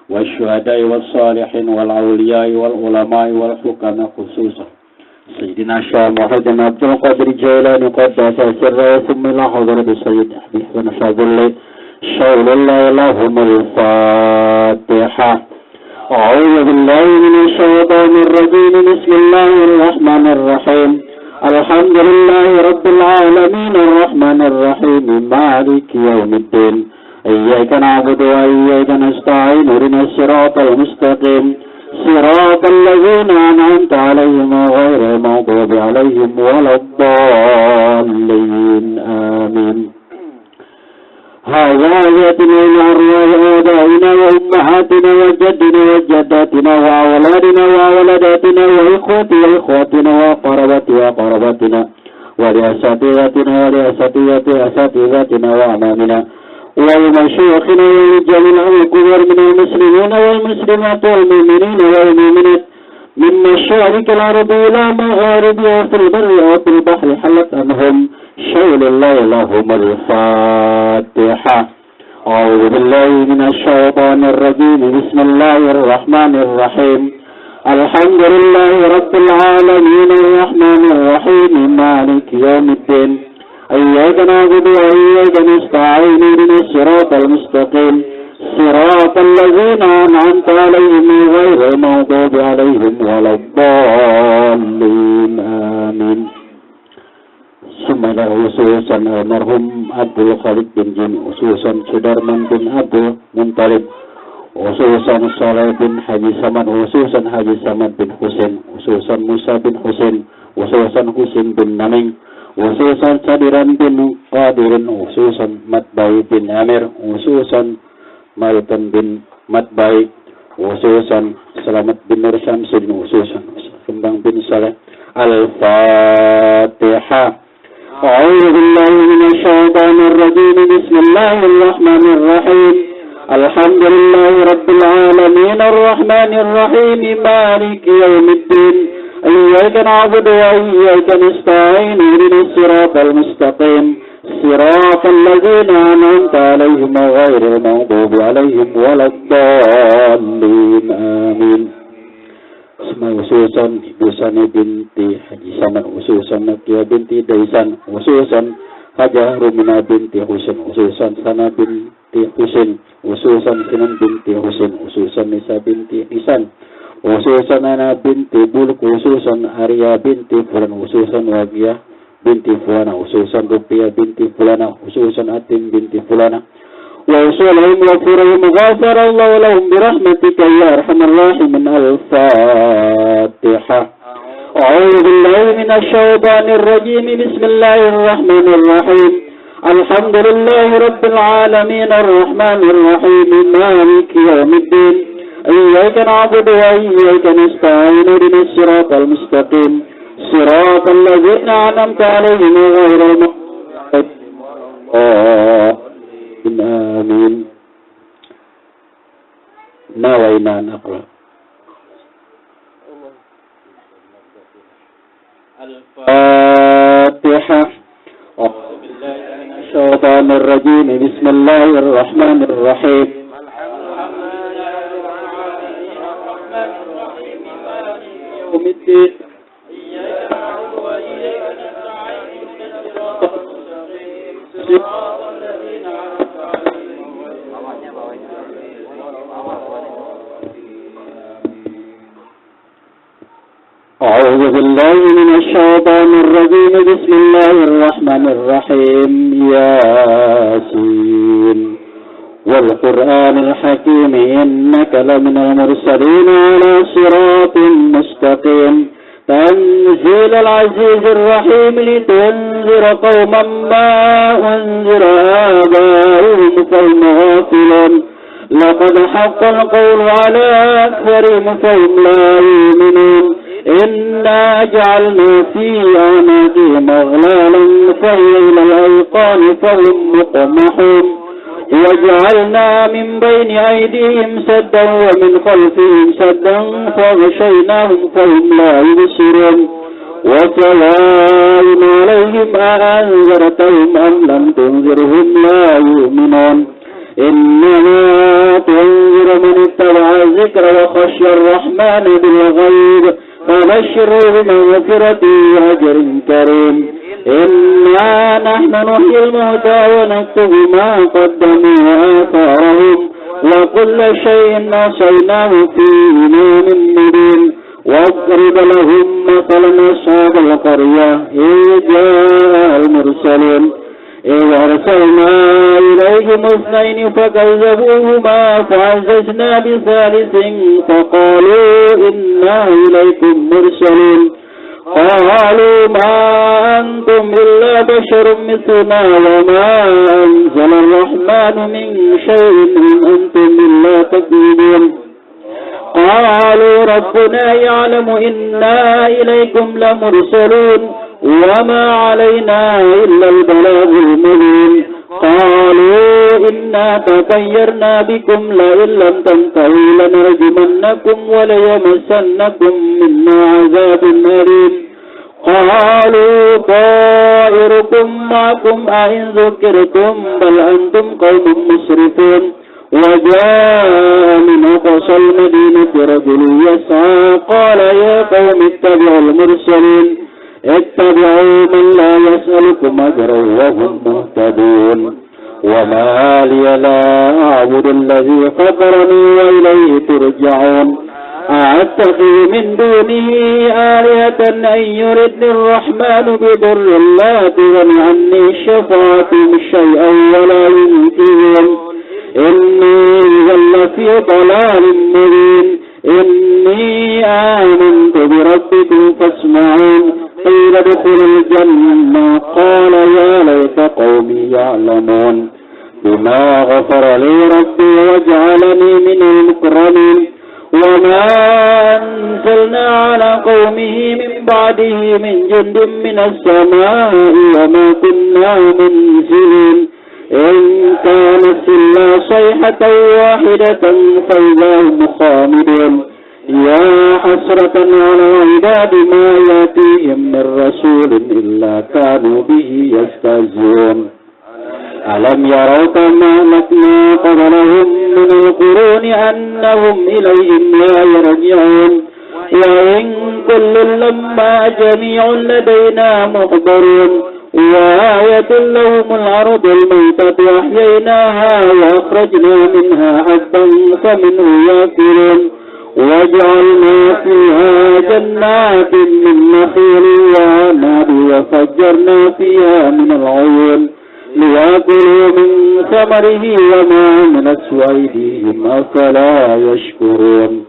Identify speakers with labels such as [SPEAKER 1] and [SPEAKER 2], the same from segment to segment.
[SPEAKER 1] والشهداء والصالحين والأولياء والعلماء والحكماء خصوصا سيدنا الشيخ محمد بن عبد القادر الجيلاني قدس سره ثم إلى حضرة السيد أحمد بن فضل شاول الله لهم الفاتحة. أعوذ بالله من الشيطان الرجيم. بسم الله الرحمن الرحيم. الحمد لله رب العالمين الرحمن الرحيم مالك يوم الدين. إياك نعبد وإياك نستعين اهدنا الصراط المستقيم صراط الذين أنعمت عليهم غير المغضوب عليهم ولا الضالين آمين. هذا يتلو أرواح آبائنا وأمهاتنا وجدنا وجداتنا وأولادنا وولداتنا وإخواتنا وقرباتنا ولأساتذتنا وأمامنا ومشايخنا وجميع الكبار من المسلمين والمسلمات والمؤمنين والمؤمنات من مشارق الأرض إلى مغاربها في البر وفي البحر حلت عنهم شاول الله لهم الفاتحة. أعوذ بالله من الشيطان الرجيم. بسم الله الرحمن الرحيم. الحمد لله رب العالمين الرحمن الرحيم مالك يوم الدين. إياك نعبد وإياك نستعين اهدنا الصراط المستقيم صراط الذين أنعمت عليهم غير المغضوب عليهم ولا الضالين آمين. ثم خصوصا المرحوم عبد الخالق بن جيمي، خصوصا سدارمان بن عبد المطلب، خصوصا صالح بن حاجي سمان، خصوصا حاجي سمان بن حسين، خصوصا موسى بن حسين، خصوصا حسين بن نمين، خصوصا Sadiran bin Qadirin, khususan Matbai bin Amir, khususan Malton bin Matbai, khususan Selamat bin Nur Syamsuddin, khususan Kembang bin Saleh. Al-Fatihah. A'udzu billahi minasy syaithanir rajim. Bismillahir rahim. Alhamdulillahi rabbil alamin arrahmanir rahim maliki yaumiddin. إياك نعبد وإياك نستعين اهدنا الصراط المستقيم صراط الذين أنعمت عليهم غير المغضوب عليهم ولا الضالين آمين. Khususan Ibu Sani binti Haji Saman, khususan Nakia binti Daisan, khususan Hajah Rumina binti Husin, khususan Sana binti Husin, khususan Sinan binti Husin, khususan Nisa binti Nisan, khususan Ana binti Buluk, khususan Arya binti Fulan, khususan Wagiyah binti Fulana, khususan Rupiah binti Fulana, khususan Atim binti Fulana. Wa usulahum wa furahum ghafar Allah lahum birahmatika ya arhamar rahimin. Al-Fatihah. A'udzu billahi minasy syaithanir rajim. Bismillahir rahmanir rahim. Alhamdulillahi rabbil alamin arrahmanir rahim maliki yaumiddin. إياك نعبد وإياك نستعين اهدنا الصراط المستقيم صراط الذين أنعمت عليهم غير المغضوب عليهم آمين. نوينا نقرأ الفاتحة. أعوذ بالله من الشيطان الرجيم. بسم الله الرحمن الرحيم. أعوذ بالله من الشيطان الرجيم. بسم الله الرحمن الرحيم. ياسين والقرآن الحكيم إنك لمن المرسلين على صراط مستقيم تنزيل العزيز الرحيم لتنذر قوما ما أنذر آباؤهم فهم غافلون لقد حق القول على أكثرهم فهم لا يؤمنون إنا جعلنا في أعناقهم أغلالا فهي إلى الأذقان فهم مقمحون وجعلنا من بين أيديهم سدا ومن خلفهم سدا فغشيناهم فهم لا يبصرون وسواء عليهم أأنذرتهم أم لم تنذرهم لا يؤمنون إنما تنذر من اتبع الذكر وخشي الرحمن بالغيب فبشره بمغفرة وأجر كريم. إنا نحن نحيي الموتى ونكتب ما قدموا وآثارهم وكل شيء أحصيناه في إمام مبين. واضرب لهم مثلا أصحاب القرية إذ جاء المرسلون إذ أرسلنا إليهم اثنين فكذبوهما فعززنا بثالث فقالوا إنا إليكم مرسلون. قالوا ما أنتم إلا بشر مثلنا وما أنزل الرحمن من شيء إن أنتم إلا تكذبون. قالوا ربنا يعلم إنا إليكم لمرسلون وما علينا إلا البلاغ المبين. قالوا إنا تطيرنا بكم لئن لم تنتهوا لنرجمنكم وليمسنكم منا عذاب أليم. قالوا طائركم معكم أئن ذكرتم بل أنتم قوم مسرفون. وجاء من أقصى المدينة رجل يسعى قال يا قوم اتبعوا المرسلين اتبعوا من لا يسألكم أجرا وهم مهتدون. وما لي لا أعبد الذي فطرني وإليه ترجعون. أأتخذ من دونه آلهة أن يردني الرحمن بضر لا تغن عني شفاعتهم شيئا ولا ينقذون. إني إذا في ضلال مبين. إني آمنت بربكم فاسمعون. قيل ادخلوا الجنة قال يا ليت قومي يعلمون بما غفر لي ربي وجعلني من المكرمين. وما أنزلنا على قومه من بعده من جند من السماء وما كنا منزلين. إن كانت إلا صيحة واحدة فإذا هم خامدون. يا حسرة على عباد ما يأتيهم من رسول إلا كانوا به يستهزئون. ألم يروا كما أهلكنا قبلهم من القرون أنهم إليهم لا يرجعون. وإن كل لما جميع لدينا محضرون. وآية لهم الأرض الميتة أحييناها وأخرجنا منها حبا فمنه يأكلون. وجعلنا فيها جنات من نخيل وعنب وفجرنا فيها من العيون ليأكلوا من ثمره وما عملته أيديهم أفلا يشكرون.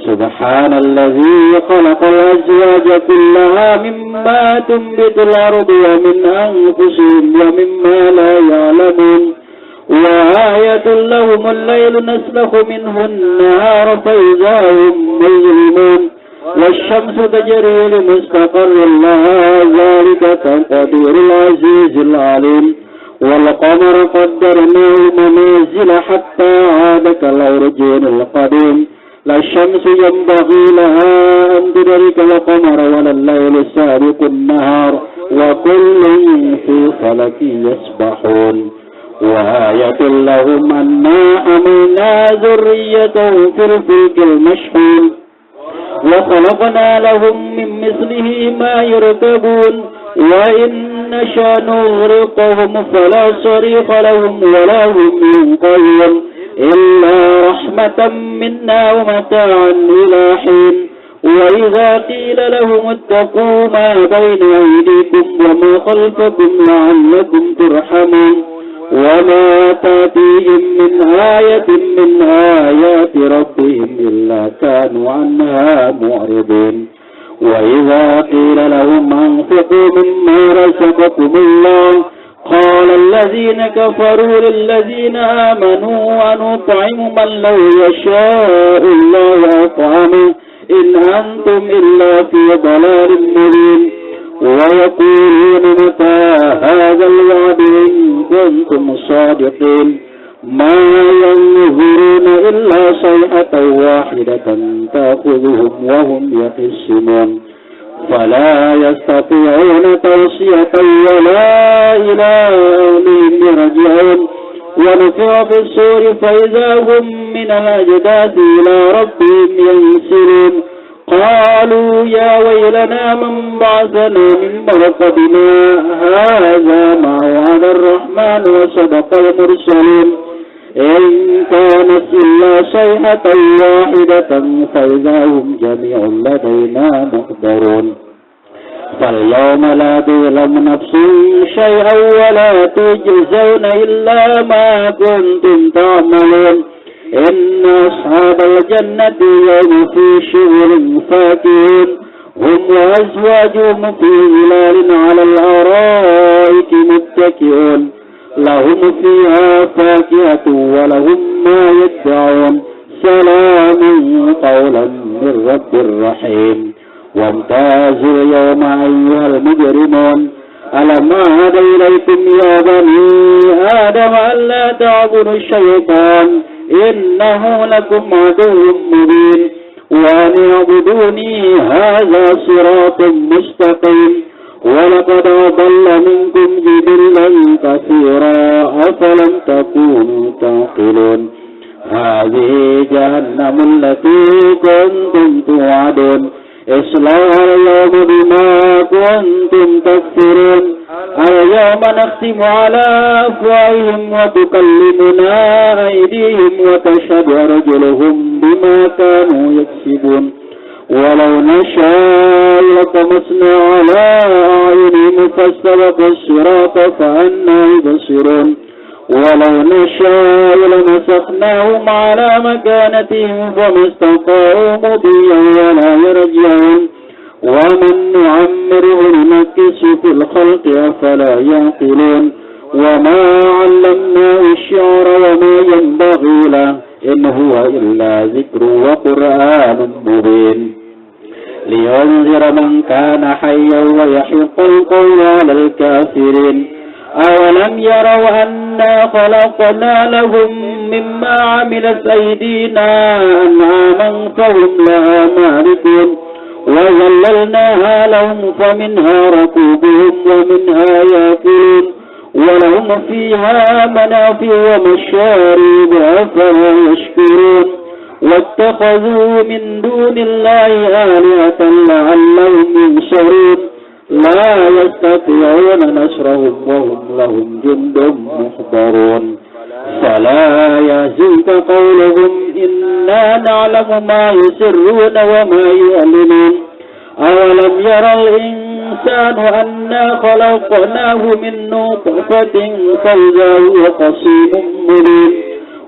[SPEAKER 1] سبحان الذي خلق الأزواج كلها مما تنبت الأرض ومن أنفسهم ومما لا يعلمون. وآية لهم الليل نسلخ منه النهار فإذا هم مظلمون. والشمس تجري لمستقر لها ذلك تقدير العزيز العليم. والقمر قدرناه منازل حتى عاد كالعرجون القديم. لا الشمس ينبغي لها أن تدرك القمر ولا الليل سابق النهار وكل في فلك يسبحون. وآية لهم أنا حملنا ذريتهم في الفلك المشحون وخلقنا لهم من مثله ما يركبون. وإن نشأ نغرقهم فلا صريخ لهم ولا هم ينقذون إلا رحمة منا ومتاعا إلى حين. وإذا قيل لهم اتقوا ما بين أيديكم وما خلفكم لعلكم ترحمون. وما تأتيهم من آية من آيات ربهم إلا كانوا عنها معرضين. وإذا قيل لهم أنفقوا مما رزقكم الله قال الذين كفروا للذين آمنوا أنطعم من لو يشاء الله أطعمه إن أنتم إلا في ضلال مبين. ويقولون متى هذا الوعد إن كنتم صادقين. ما ينظرون إلا صيحة واحدة تأخذهم وهم يخصمون فلا يستطيعون توصية ولا إلى أهلهم يرجعون. ونفخ في الصور فإذا هم من الأجداث إلى ربهم ينسلون قالوا يا ويلنا من بعثنا من مرقدنا هذا ما وعد الرحمن وصدق المرسلون إن كانت إلا صيحة واحدة فإذا هم جميع لدينا محضرون فاليوم لا تظلم نفس شيئا ولا تجزون إلا ما كنتم تعملون إن أصحاب الجنة يوم في شغل فاكهون هم وأزواجهم في ظلال على الأرائك متكئون لهم فيها فاكهة ولهم ما يدعون سلام قولا من رب رحيم وامتازوا اليوم أيها المجرمون ألم أعهد إليكم يا بني آدم ألا تعبدوا الشيطان إنه لكم عدو مبين وأن اعبدوني هذا صراط مستقيم ولقد أضل منكم جبلا كثيرا أفلم تكونوا تعقلون هذه جهنم التي كنتم توعدون اصلوها اليوم بما كنتم تكفرون اليوم نختم على أفواههم وتكلمنا أيديهم وتشهد أرجلهم بما كانوا يكسبون ولو نشاء لطمسنا على أعينهم فاستبقوا الصراط فأنى يبصرون ولو نشاء لمسخناهم على مكانتهم فما استطاعوا مضيا ولا يرجعون ومن نعمره ننكسه في الخلق أفلا يعقلون وما علمناه الشعر وما ينبغي له إن هو إلا ذكر وقرآن مبين لينذر من كان حيا ويحق القول على الكافرين أولم يروا أنا خلقنا لهم مما عملت أيدينا أنعاما فهم لها مالكون وذللناها لهم فمنها ركوبهم ومنها يأكلون ولهم فيها منافع ومشارب أفلا يشكرون واتخذوا من دون الله آلهة لعلهم ينصرون لا يستطيعون نصرهم وهم لهم جند محضرون فلا يحزنك قولهم إنا نعلم ما يسرون وما يعلنون أولم يرى الإنسان أنا خلقناه من نطفة فإذا هو خصيم مبين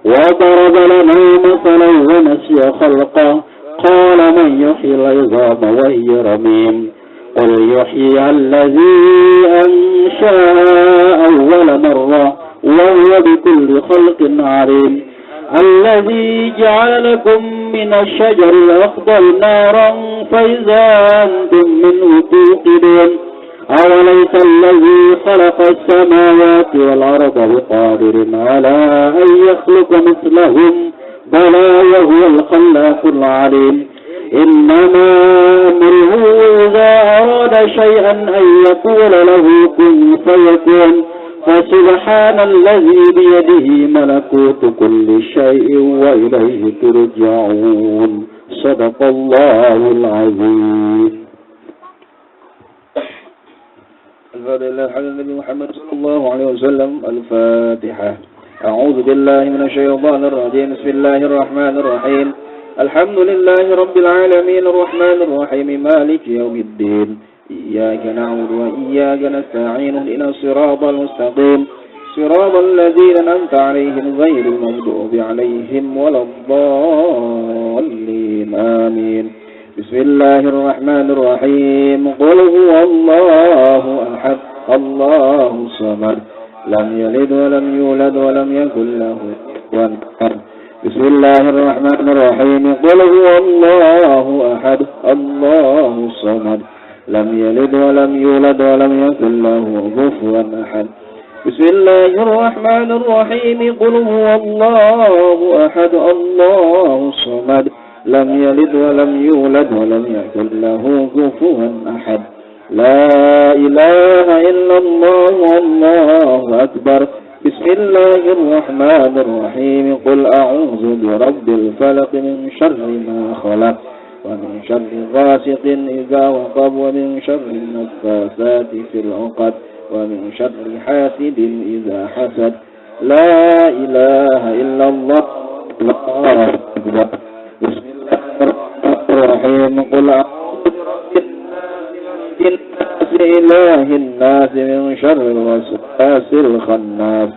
[SPEAKER 1] وضرب لنا مثلا ونسي خلقه قال من يحيي العظام وهي رميم قل يحيي الذي أنشأ أول مرة وهو بكل خلق عليم الذي جعل لكم من الشجر الأخضر نارا فإذا أنتم منه توقدون أوليس الذي خلق السماوات والأرض بقادر على أن يخلق مثلهم بلى وهو الخلاق العليم إنما أمره إذا أراد شيئا أن يقول له كن فيكون فسبحان الذي بيده ملكوت كل شيء وإليه ترجعون صدق الله العظيم. الفاتحة لله على النبي محمد صلى الله عليه وسلم. الفاتحة. أعوذ بالله من الشيطان الرجيم. بسم الله الرحمن الرحيم. الحمد لله رب العالمين الرحمن الرحيم مالك يوم الدين إياك نعبد وإياك نستعين اهدنا الصراط المستقيم صراط الذين أنعمت عليهم غير المغضوب عليهم ولا الضالين آمين. بسم الله الرحمن الرحيم. قل هو الله أحد الله الصمد لم يلد ولم يولد ولم يكن له كفوا أحد. بسم الله الرحمن الرحيم. قل هو الله أحد الله الصمد لم يلد ولم يولد ولم يكن له كفوا أحد. بسم الله الرحمن الرحيم. قل هو الله أحد الله الصمد لم يلد ولم يولد ولم يكن له كفوا أحد. لا إله إلا الله والله أكبر. بسم الله الرحمن الرحيم قل أعوذ برب الفلق من شر ما خلق ومن شر غاسق إذا وقب ومن شر النفاثات في العقد ومن شر حاسد إذا حسد لا إله إلا الله الله أكبر بسم الله الرحمن الرحيم قل أعوذ برب الناس إله الناس من شر الوسواس الخناس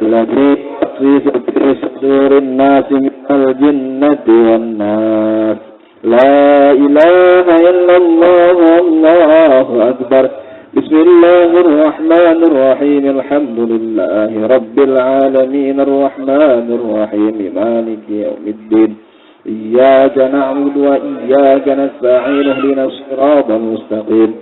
[SPEAKER 1] الذي يوسوس في صدور الناس من الجنة والناس لا إله إلا الله الله أكبر بسم الله الرحمن الرحيم الحمد لله رب العالمين الرحمن الرحيم مالك يوم الدين إياك نعبد وإياك نستعين اهدنا الصراط المستقيم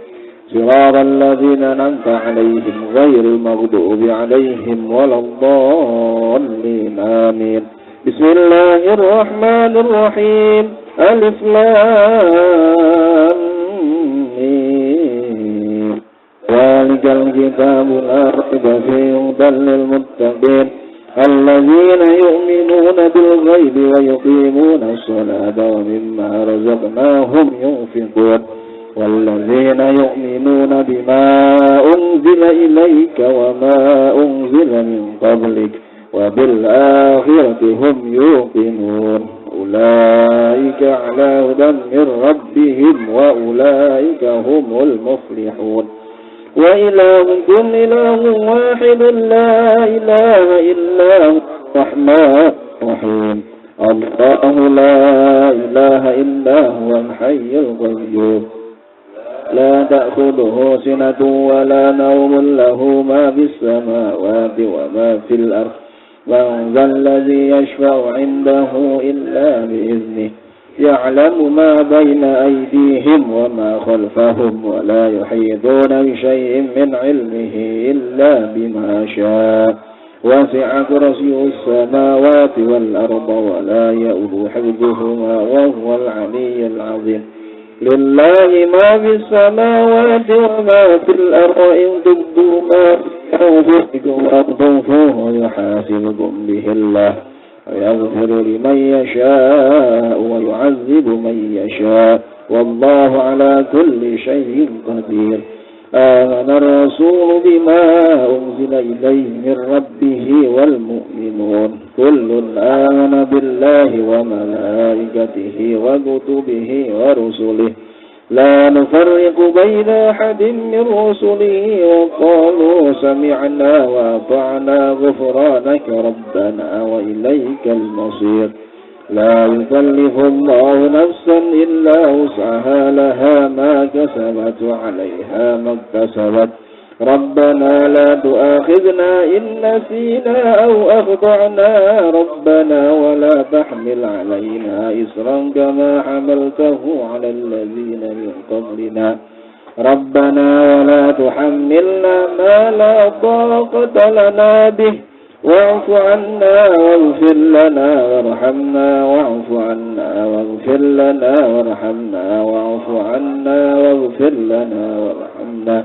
[SPEAKER 1] صراط الذين أنعمت عليهم غير المغضوب عليهم ولا الضالين آمين بسم الله الرحمن الرحيم ألف لام ميم ذلك الكتاب لا ريب فيه هدى للمتقين الذين يؤمنون بالغيب ويقيمون الصلاة ومما رزقناهم ينفقون والذين يؤمنون بما أنزل إليك وما أنزل من قبلك وبالآخرة هم يوقنون أولئك على هدى من ربهم وأولئك هم المفلحون وإلهكم إله واحد لا إله إلا هو الرحمن الرحيم الله لا إله إلا هو الحي القيوم لا تأخذه سنة ولا نوم له ما في السماوات وما في الأرض من ذا الذي يشفع عنده إلا بإذنه يعلم ما بين أيديهم وما خلفهم ولا يحيطون بشيء من علمه إلا بما شاء وسع كرسيه السماوات والأرض ولا يؤوده حفظهما وهو العلي العظيم لله ما في السماوات وما في الأرض إن تبدوا ما في أنفسكم أو تخفوه يحاسبكم به الله ويغفر لمن يشاء ويعذب من يشاء والله على كل شيء قدير آمن الرسول بما أنزل إليه من ربه والمؤمنون كل آمن بالله وملائكته وكتبه ورسله لا نفرق بين أحد من رسله وقالوا سمعنا وأطعنا غفرانك ربنا وإليك المصير لا يكلف الله نفسا إلا وسعها لها ما كسبت وعليها ما اكتسبت ربنا لا تؤاخذنا إن نسينا أو أخطأنا ربنا ولا تحمل علينا إصرا كما حملته على الذين من قبلنا ربنا ولا تحملنا ما لا طاقة لنا به واعف عنا واغفر لنا وارحمنا واعف عنا واغفر لنا وارحمنا واعف عنا واغفر لنا وارحمنا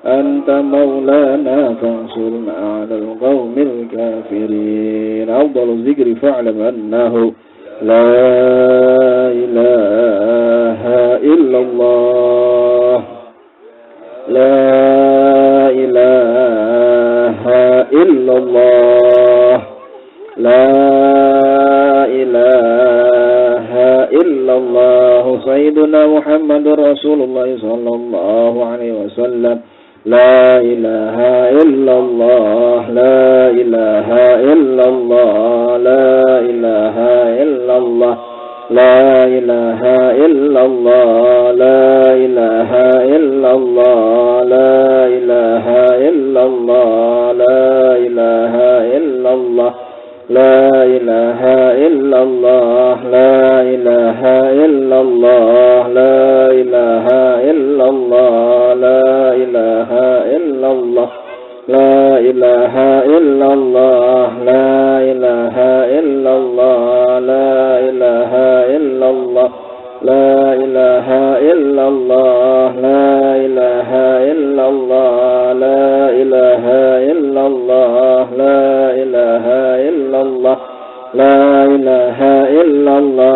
[SPEAKER 1] أنت مولانا فانصرنا على القوم الكافرين أفضل الذكر فاعلم أنه لا إله إلا الله لا إله إلا الله لا إله إلا الله سيدنا محمد رسول الله صلى الله عليه وسلم لا إله إلا الله لا إله إلا الله لا إله إلا الله لا إله إلا الله لا إله إلا الله لا إله إلا الله لا إله إلا الله لا إله إلا الله لا إله إلا الله لا إله إلا الله لا إله إلا الله لا إله إلا الله لا إله إلا الله لا إله إلا الله لا إله إلا الله لا إله إلا الله لا إله إلا الله لا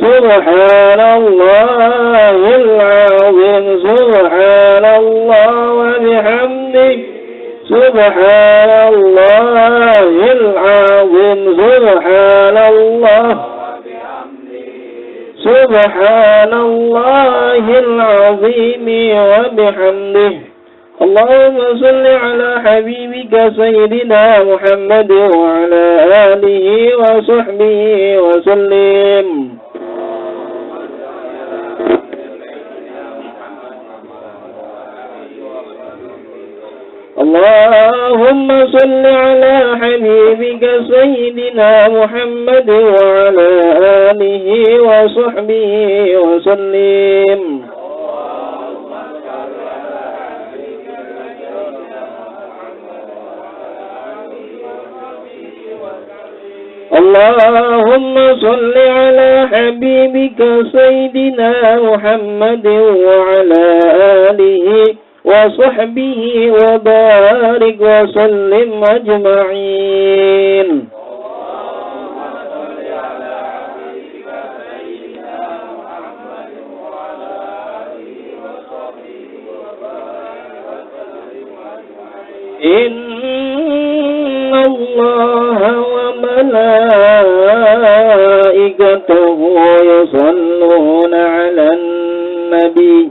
[SPEAKER 1] سبحان الله العظيم سبحان الله وبحمده سبحان الله العظيم سبحان الله سبحان الله العظيم وبحمده اللهم صل على حبيبك سيدنا محمد وعلى آله وصحبه وسلم اللهم صل على حبيبك سيدنا محمد وعلى آله وصحبه وسلم اللهم صل على حبيبك سيدنا محمد وعلى آله وصحبه وبارك وسلم أجمعين إن الله وملائكته يصلون على النبي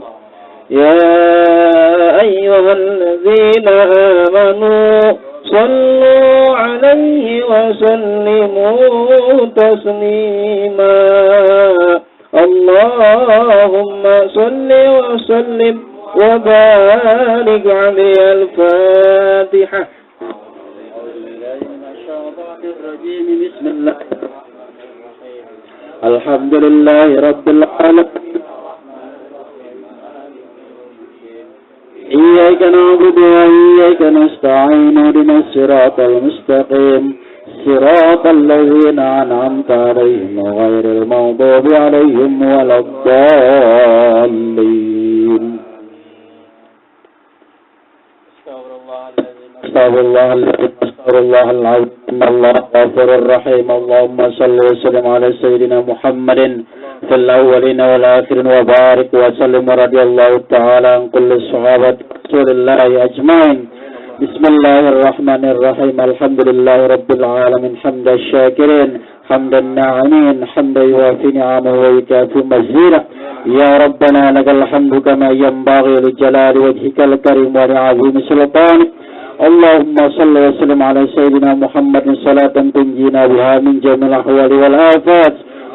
[SPEAKER 1] يا أيها الذين آمنوا صلوا عليه وسلموا تسليما اللهم صل وسلم وبارك عليه الفاتحة بسم الله الحمد لله رب العالمين إياك نعبد وإياك نستعين اهدنا الصراط المستقيم صراط الذين أنعمت عليهم غير المغضوب عليهم ولا الضالين استغفر الله العظيم الله غفور الرحيم اللهم صل وسلم على سيدنا محمد في الأولين والآخرين وبارك وسلم ورضي الله تعالى عن كل صحابة رسول الله أجمعين بسم الله الرحمن الرحيم الحمد لله رب العالمين حمد الشاكرين حمد الناعمين حمد يوافي نعمه ويكافي مزيدا يا ربنا لك الحمد كما ينبغي لجلال وجهك الكريم ولعظيم سلطانك اللهم صل وسلم على سيدنا محمد صلاة تنجينا بها من جميع الأحوال والآفات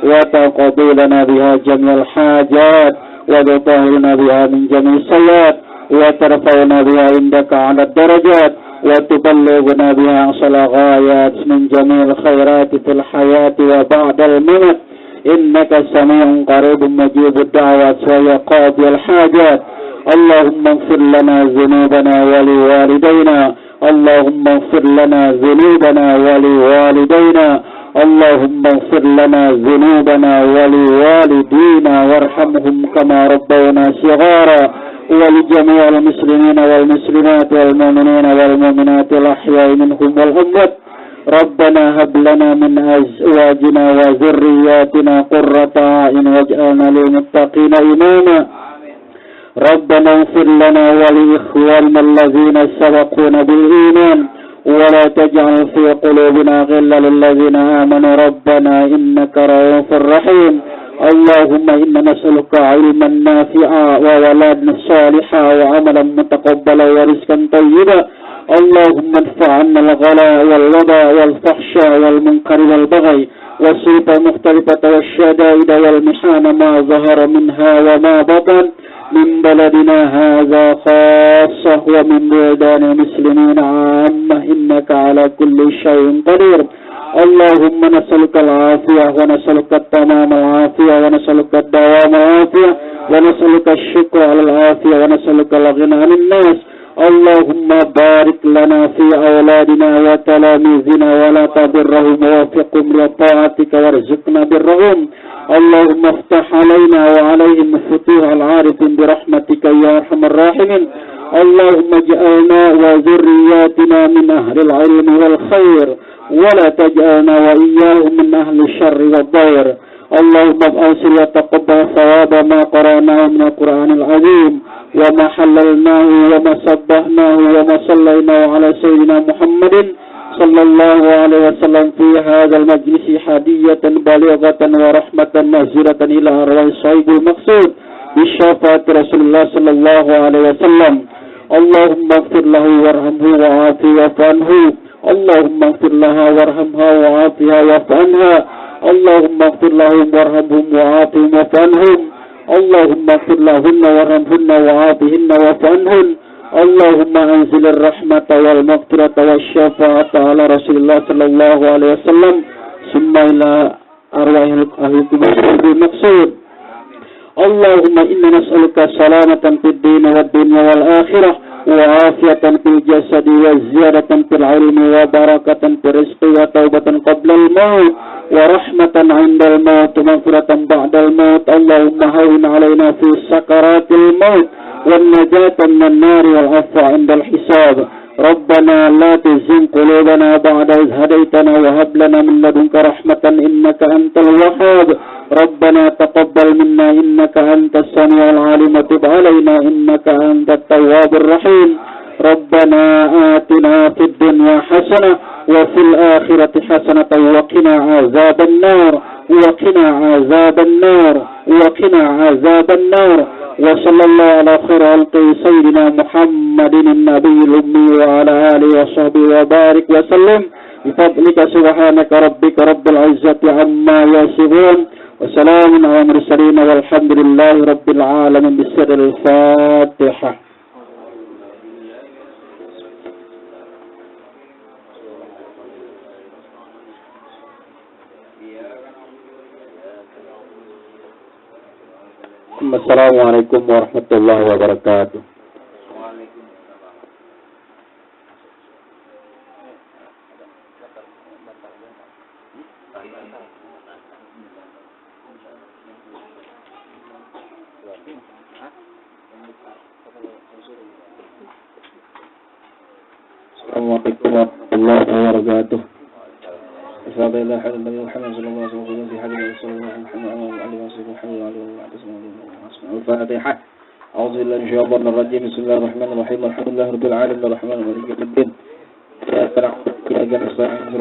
[SPEAKER 1] وتقضي لنا بها جميع الحاجات وتطهرنا بها من جميع السيئات وترفعنا بها عندك على الدرجات وتبلغنا بها أقصى الغايات من جميع الخيرات في الحياة وبعد الممات إنك سميع قريب مجيب الدعوات ويا قاضي الحاجات اللهم اغفر لنا ذنوبنا ولوالدينا اللهم اغفر لنا ذنوبنا ولوالدينا اللهم اغفر لنا ذنوبنا ولوالدينا وارحمهم كما ربونا صغارا ولجميع المسلمين والمسلمات والمؤمنين والمؤمنات الأحياء منهم والأموات ربنا هب لنا من أزواجنا وذرياتنا قرة أعين واجعلنا للمتقين إماما ربنا اغفر لنا ولإخواننا الذين سبقونا بالإيمان ولا تجعل في قلوبنا غلا للذين آمنوا ربنا إنك رؤوف رحيم اللهم إنا نسألك علما نافعا وولدا صالحا وعملا متقبلا ورزقا طيبا اللهم ادفع عنا الغلاء والوباء والفحشاء والمنكر والبغي والسوء المختلفة والشدائد والمحان ما ظهر منها وما بطن من بلدنا هذا خاصة ومن بلدان المسلمين عامة إنك على كل شيء قدير اللهم نسألك العافية ونسألك التمام العافية ونسألك الدوام العافية ونسألك الشكر على العافية ونسألك الغنى عن الناس اللهم بارك لنا في أولادنا وتلاميذنا ولا تضرهم ووفقهم لطاعتك وارزقنا برهم اللهم افتح علينا وعليهم فتوح العارفين برحمتك يا أرحم الراحمين اللهم اجعلنا وذرياتنا من أهل العلم والخير ولا تجعلنا وإياهم من أهل الشر والضير اللهم أوصل وتقبل ثواب ما قرأناه من القرآن العظيم وما حللناه وما سبحناه وما صليناه على سيدنا محمد صلى الله عليه وسلم في هذا المجلس هدية بالغة ورحمة مهزرة إلى أرواح صاحب المقصود بشفاعة رسول الله صلى الله عليه وسلم. اللهم اغفر له وارحمه وعافه واعف عنه. اللهم اغفر لها وارحمها وعافها واعف عنها. اللهم اغفر لهم وارحمهم وعافهم واعف عنهم. اللهم اغفر لهن وارحمهن وعافهن واعف عنهن. اللهم أنزل الرحمة والمغفرة والشفاعة على رسول الله صلى الله عليه وسلم ثم إلى أرواح أهل القبور المقصود. اللهم إنا نسألك سلامة في الدين والدنيا والآخرة وعافية في الجسد وزيادة في العلم وبركة في الرزق وتوبة قبل الموت ورحمة عند الموت ومغفرة بعد الموت. اللهم هون علينا في سكرات الموت والنجاة من النار والعفو عند الحساب. ربنا لا تزغ قلوبنا بعد إذ هديتنا وهب لنا من لدنك رحمة إنك أنت الوهاب. ربنا تقبل منا إنك أنت السميع العليم وتب علينا إنك أنت التواب الرحيم. ربنا آتنا في الدنيا حسنة وفي الآخرة حسنة وقنا عذاب النار وقنا عذاب النار وقنا عذاب النار. وصلى الله على خير خلق سيدنا محمد النبي الأمي وعلى آله وصحبه وبارك وسلم بفضلك سبحانك ربك رب العزة عما يصفون وسلام على المرسلين والحمد لله رب العالمين. بسر الفاتحة. Assalamualaikum warahmatullahi wabarakatuh. Assalamualaikum warahmatullahi wabarakatuh. الفاتحة. أعوذ بالله من الشيطان الرجيم. بسم الله الرحمن الرحيم. الحمد لله رب العالمين الرحمن الرحيم مالك يوم الدين. إياك نعبد وإياك نستعين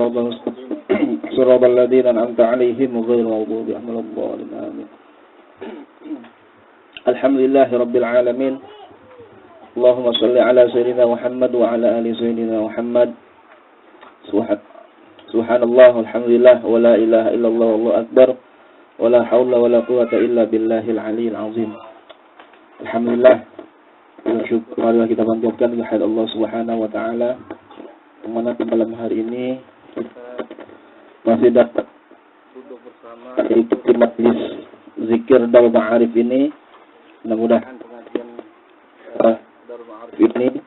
[SPEAKER 1] صراط الذين أنعمت عليهم غير المغضوب عليهم ولا الضالين آمين. الحمد لله رب العالمين. اللهم صل على سيدنا محمد وعلى آل سيدنا محمد. Subhanallah, alhamdulillah, wa la ilaha illallah, wallahu akbar, wa la hawla wa la quwata illa billahil aliyil azim. Alhamdulillah, syukur marilah kita panjatkan kehadirat Allah Subhanahu wa taala. Dimana di malam hari ini kita masih dapat duduk bersama yaitu di majlis zikir Darul Ma'arif ini. Mudah-mudahan pengajian Darul Ma'arif ini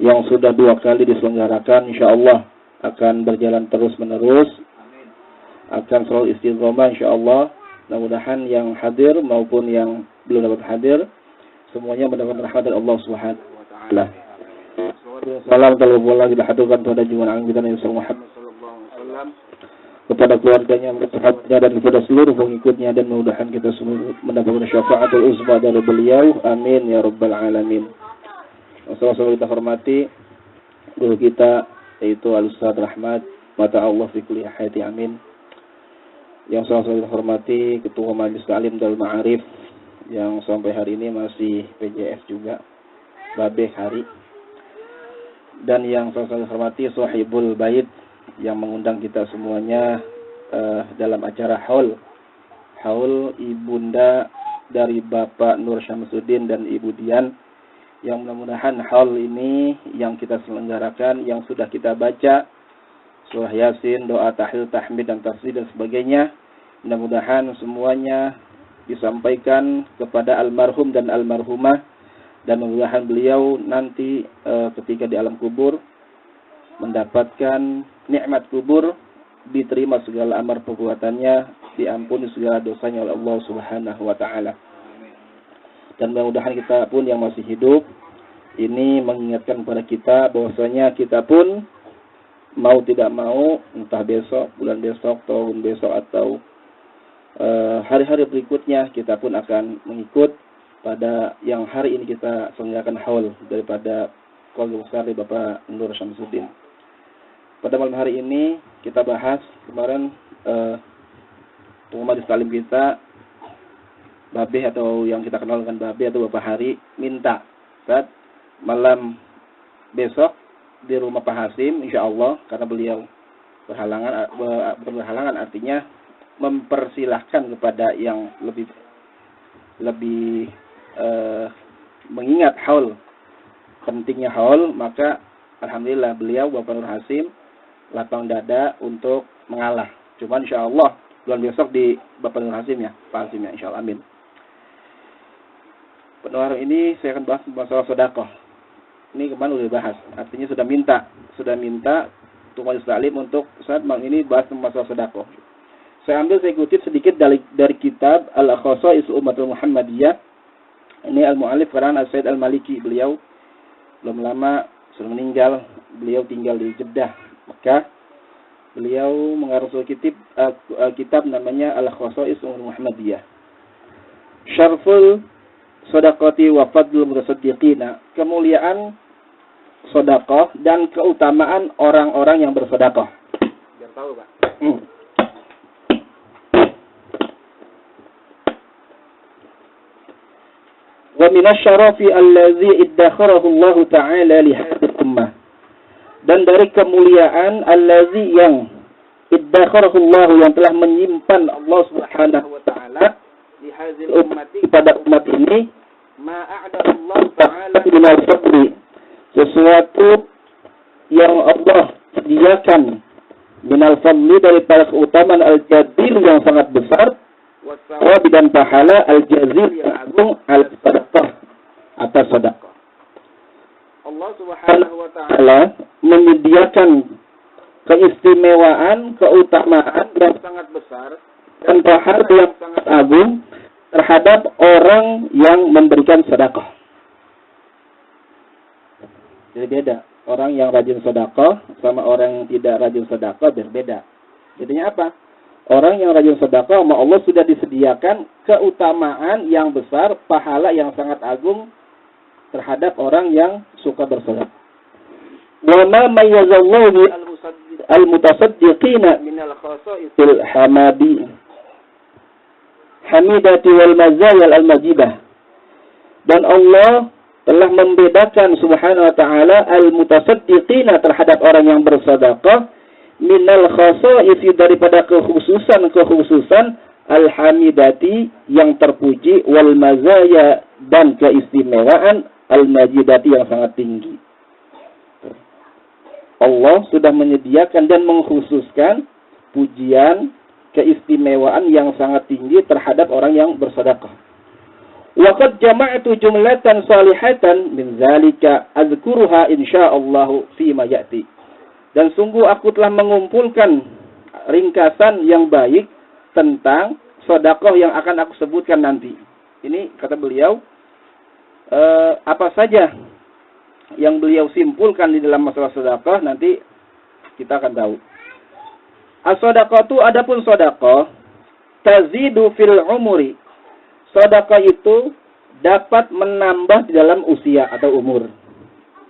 [SPEAKER 1] yang sudah 2 kali diselenggarakan insyaallah akan berjalan terus-menerus, akan selalu istiqomah insyaallah. Mudah-mudahan yang hadir maupun yang belum dapat hadir semuanya mendapat rahmat dari Allah Subhanahu wa taala. Salam terlebih kita haturkan kepada junjungan agung kita Nabi Muhammad sallallahu alaihi wasallam, kepada keluarganya, sahabatnya dan kepada seluruh pengikutnya, dan mudah-mudahan kita semua mendapatkan syafaatul uzma dari beliau. Amin ya rabbal alamin. Wassalamualaikum kita hormati guru kita yaitu Al-Ustaz Rahmat mata Allah fi kulli hayati amin. Yang saya hormati Ketua Majelis Ta'lim Darul Ma'arif yang sampai hari ini masih PJF juga Babeh Hari, dan yang saya hormati Sahibul Bait yang mengundang kita semuanya dalam acara haul ibunda dari Bapak Nur Syamsuddin dan Ibu Dian, yang mudah-mudahan hal ini yang kita selenggarakan, yang sudah kita baca surah Yasin, doa tahlil, tahmid dan tasbih dan sebagainya, mudah-mudahan semuanya disampaikan kepada almarhum dan almarhumah, dan mudah-mudahan beliau nanti ketika di alam kubur mendapatkan nikmat kubur, diterima segala amal perbuatannya, diampuni segala dosanya oleh Allah Subhanahu wa taala. Dan mudah-mudahan kita pun yang masih hidup ini mengingatkan kepada kita bahwasanya kita pun mau tidak mau, entah besok, bulan besok, tahun besok, atau
[SPEAKER 2] hari-hari berikutnya kita pun akan mengikut pada yang hari ini kita selenggarakan haul daripada keluarga besar dari Bapak Nur Syamsuddin. Pada malam hari ini kita bahas kemarin pengumuman taklim kita, Babe atau yang kita kenal dengan Babe atau Bapak Hari minta saat malam besok di rumah Pak Hasim insyaallah, karena beliau berhalangan artinya mempersilahkan kepada yang lebih mengingat haul, pentingnya haul, maka alhamdulillah beliau Bapak Nur Hasim lapang dada untuk mengalah. Cuman insyaallah bulan besok di Bapak Nur Hasim ya, Pak Hasim ya, insyaallah, amin. Pada hari ini saya akan bahas masalah sedekah. Ini kemarin udah bahas, artinya sudah minta untuk majelis taklim untuk saat malam ini bahas masalah sedekah. Saya kutip sedikit dari kitab Al-Khasa'is Ummatul Muhammadiyah. Ini al-mu'allif karena Said Al-Maliki, beliau belum lama sudah meninggal, beliau tinggal di Jeddah, Mekah. Beliau mengarang kitab namanya Al-Khasa'is Ummatul Muhammadiyah. Syarful Shadaqati wa Fadlul Mutasaddiqina, kemuliaan sedekah dan keutamaan orang-orang yang bersedekah. Biar tahu, Pak. Wa minasyarafi allazi iddakharahu Allah Ta'ala li hadhihi ummah. Dan dari kemuliaan allazi yang iddakharahu Allah, yang telah menyimpan Allah Subhanahu wa taala li hadhihi ummati, pada umat ini, ma a'da Allah Ta'ala min al-fadli, sesuatu yang Allah sediakan min al-fadli daripada keutamaan al-jazil yang sangat besar, wasawabi dan pahala al-jazil yang agung al-sadaqah atas sedekah. Allah Subhanahu wa taala menyediakan keistimewaan, keutamaan yang sangat besar dan pahala yang sangat agung terhadap orang yang memberikan sedekah. Jadi beda, orang yang rajin sedekah sama orang yang tidak rajin sedekah berbeda. Bedanya apa? Orang yang rajin sedekah sama Allah sudah disediakan keutamaan yang besar, pahala yang sangat agung terhadap orang yang suka bersedekah. Wa ma mayyazallahu al-mutasaddiqina min al-khasa'isil hamidati wal mazayil al-majibah. Dan Allah telah membedakan Subhanahu wa taala al-mutasaddiqina terhadap orang yang bersedekah minal khasa'isi daripada kekhususan al-hamidati yang terpuji, wal mazaya dan keistimewaan al-majidati yang sangat tinggi. Allah sudah menyediakan dan mengkhususkan pujian, keistimewaan yang sangat tinggi terhadap orang yang bersedekah. Wa qad jama'tu jumlatan salihatan min zalika azkuruha insyaallah fi ma ya'ti. Dan sungguh aku telah mengumpulkan ringkasan yang baik tentang sedekah yang akan aku sebutkan nanti. Ini kata beliau, apa saja yang beliau simpulkan di dalam masalah sedekah nanti kita akan tahu. As-sadaqatu, adapun sedekah, tazidu fil umuri. Sedekah itu dapat menambah di dalam usia atau umur.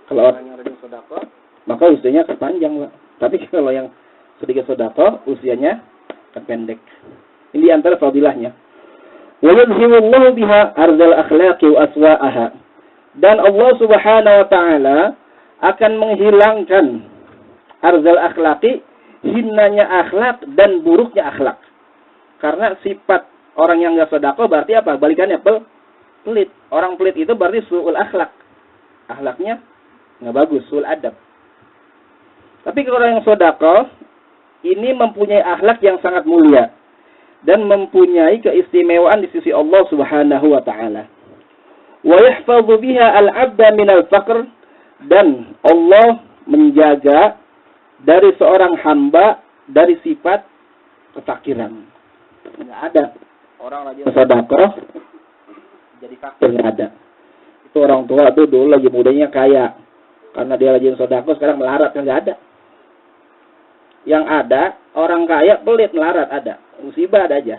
[SPEAKER 2] Kalau orang yang rajin sedekah, maka usianya akan panjang, Pak. Tapi kalau yang sedikit sedekah, usianya akan pendek. Ini antara fadilahnya. Wa yadhhirullahu biha arzal akhlaqi wa aswa'aha. Dan Allah Subhanahu wa taala akan menghilangkan arzal akhlaqi, hinanya akhlak dan buruknya akhlak. Karena sifat orang yang enggak sedekah berarti apa? Balikannya pelit. Orang pelit itu berarti su'ul akhlak. Akhlaknya enggak bagus, su'ul adab. Tapi kalau orang yang sedekah ini mempunyai akhlak yang sangat mulia dan mempunyai keistimewaan di sisi Allah Subhanahu wa taala. Wa yahfazu biha al-'abda min al-faqr, dan Allah menjaga dari seorang hamba dari sifat kefakiran. Enggak ada orang rajin sedekah jadi fakir, enggak ada. Itu orang tua tuh dulu lagi mudanya kaya karena dia rajin sedekah, sekarang melarat, kan enggak ada. Yang ada orang kaya pelit melarat, ada. Musibah ada aja.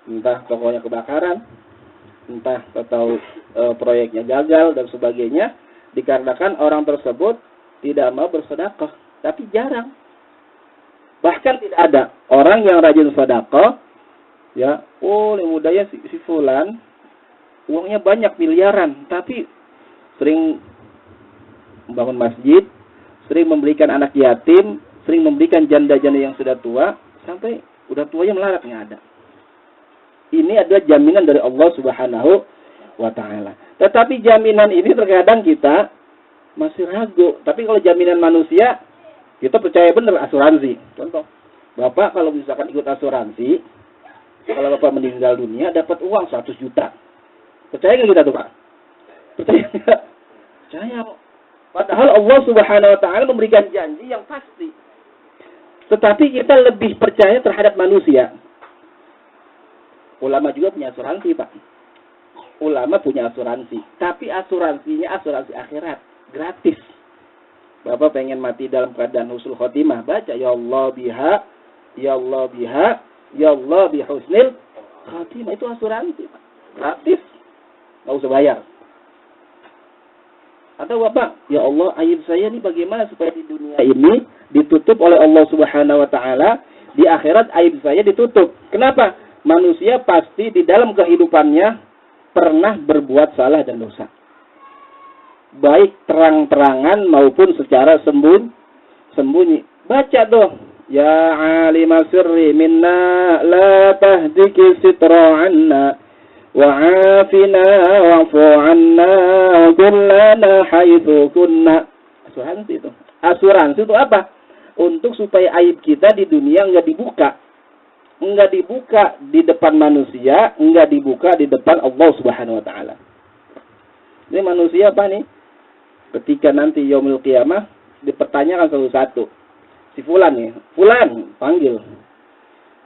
[SPEAKER 2] entah tokonya kebakaran, entah atau proyeknya gagal dan sebagainya, dikarenakan orang tersebut tidak mau bersedekah, tapi jarang. Bahkan tidak ada orang yang rajin sedekah, ya, budaya si fulan uangnya banyak miliaran, tapi sering membangun masjid, sering memberikan anak yatim, sering memberikan janda-janda yang sudah tua, sampai udah tuanya melarat, nggak ada. Ini adalah jaminan dari Allah Subhanahu wa Ta'ala. Tetapi jaminan ini terkadang kita masih ragu. Tapi kalau jaminan manusia, kita percaya benar asuransi. Contoh, Bapak kalau misalkan ikut asuransi, kalau Bapak meninggal dunia dapat uang 100 juta. Percaya nggak kita tuh, Pak? Percaya nggak? Percaya. Padahal Allah Subhanahu wa Ta'ala memberikan janji yang pasti. Tetapi kita lebih percaya terhadap manusia. Ulama juga punya asuransi, Pak. Ulama punya asuransi. Tapi asuransinya asuransi akhirat. Gratis. Bapak pengen mati dalam keadaan husnul khotimah, baca ya Allah biha, ya Allah biha, ya Allah bihusnil khotimah. Itu asuransi, Pak. Gratis. Nggak usah bayar. Atau Bapak, ya Allah aib saya ini bagaimana supaya di dunia ini ditutup oleh Allah Subhanahu wa Ta'ala, di akhirat aib saya ditutup. Kenapa? Manusia pasti di dalam kehidupannya pernah berbuat salah dan dosa. Baik terang-terangan maupun secara sembunyi. Baca tuh. Ya alima sirri minna la tahdiki sitra anna wa'afina wa'fu anna kullana haitsu kunna. Asuransi itu. Asuransi itu apa? Untuk supaya aib kita di dunia enggak dibuka. Enggak dibuka di depan manusia, enggak dibuka di depan Allah Subhanahu wa Ta'ala. Ini manusia apa nih? Ketika nanti yaumul qiyamah dipertanyakan satu-satu. Si fulan nih, fulan panggil.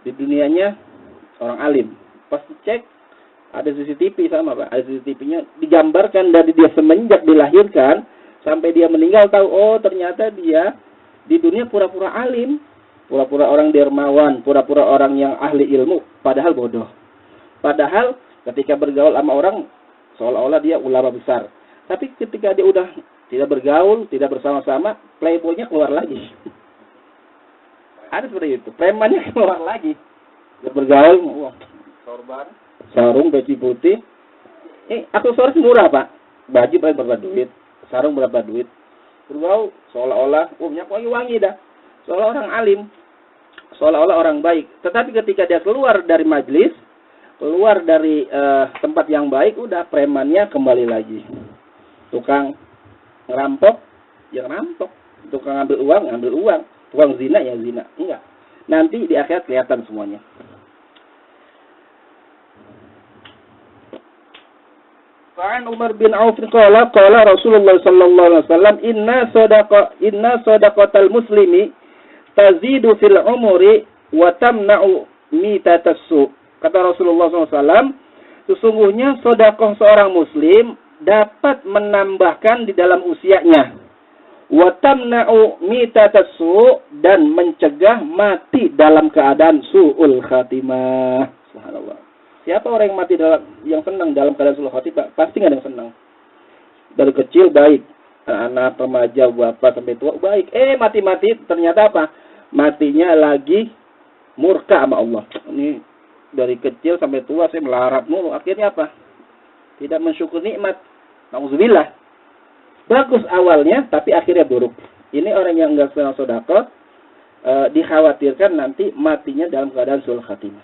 [SPEAKER 2] Di dunianya orang alim. Pas dicek ada CCTV sama, Pak. Ada CCTV-nya digambarkan dari dia semenjak dilahirkan sampai dia meninggal, tahu oh ternyata dia di dunia pura-pura alim. Pura-pura orang dermawan, pura-pura orang yang ahli ilmu, padahal bodoh. Padahal ketika bergaul sama orang, seolah-olah dia ulama besar. Tapi ketika dia udah tidak bergaul, tidak bersama-sama, playboy-nya keluar lagi. Ada seperti itu, premannya keluar lagi. Dia bergaul, sorban, sarung, peci putih. Aksesoris murah, Pak. Baju berapa duit, sarung berapa duit. Bergaul, seolah-olah, minyak wangi-wangi dah. Seolah orang alim, seolah-olah orang baik. Tetapi ketika dia keluar dari majlis, keluar dari tempat yang baik, udah premannya kembali lagi. Tukang ngerampok, ya ngerampok. Tukang ngambil uang. Tukang zina, ya zina. Enggak. Nanti di akhirat kelihatan semuanya. Fa'an Umar bin Auf qala Rasulullah sallallahu alaihi wasallam inna sadaqatal muslimi tazidu fil umuri wa tamna'u mitatassu. Kata Rasulullah SAW, sesungguhnya sedekah seorang muslim dapat menambahkan di dalam usianya. Wa tamna'u mitatassu, dan mencegah mati dalam keadaan su'ul khatimah. Subhanallah. Siapa orang yang mati yang senang dalam keadaan su'ul khatimah? Pasti nggak ada yang senang. Dari kecil baik, anak remaja, bapak sampai tua baik. Mati-mati ternyata apa? Matinya lagi murka sama Allah. Ini dari kecil sampai tua saya melarat mulu. Akhirnya apa? Tidak mensyukur nikmat. Nauzubillah. Bagus awalnya, tapi akhirnya buruk. Ini orang yang enggak senang sedekah, dikhawatirkan nanti matinya dalam keadaan su'ul khatimah.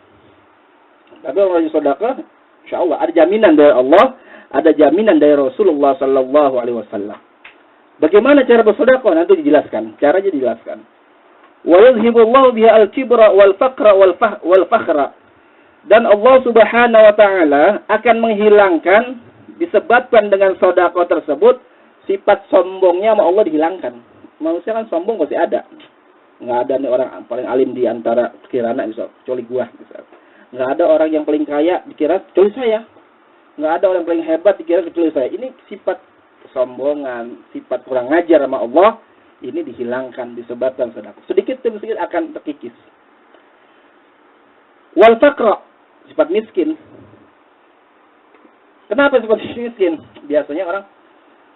[SPEAKER 2] Tapi orang yang sedekah, insyaallah ada jaminan dari Allah, ada jaminan dari Rasulullah sallallahu alaihi wasallam. Bagaimana cara bersedekah? Nanti dijelaskan. Caranya dijelaskan. Wa yadhhibullahu biha al-kibra wal faqra wal fakhra. Dan Allah Subhanahu wa taala akan menghilangkan, disebabkan dengan sedekah tersebut, sifat sombongnya sama Allah dihilangkan. Manusia kan sombong pasti ada. Enggak ada nih orang paling alim di antara kirana misal, kecuali gua misal. Enggak ada orang yang paling kaya dikira kecuali saya. Enggak ada orang yang paling hebat dikira kecuali saya. Ini sifat kesombongan, sifat kurang ngajar sama Allah, ini dihilangkan disebabkan sedekah. Sedikit demi sedikit akan terkikis. Wal faqra, sifat miskin. Kenapa sifat miskin? Biasanya orang,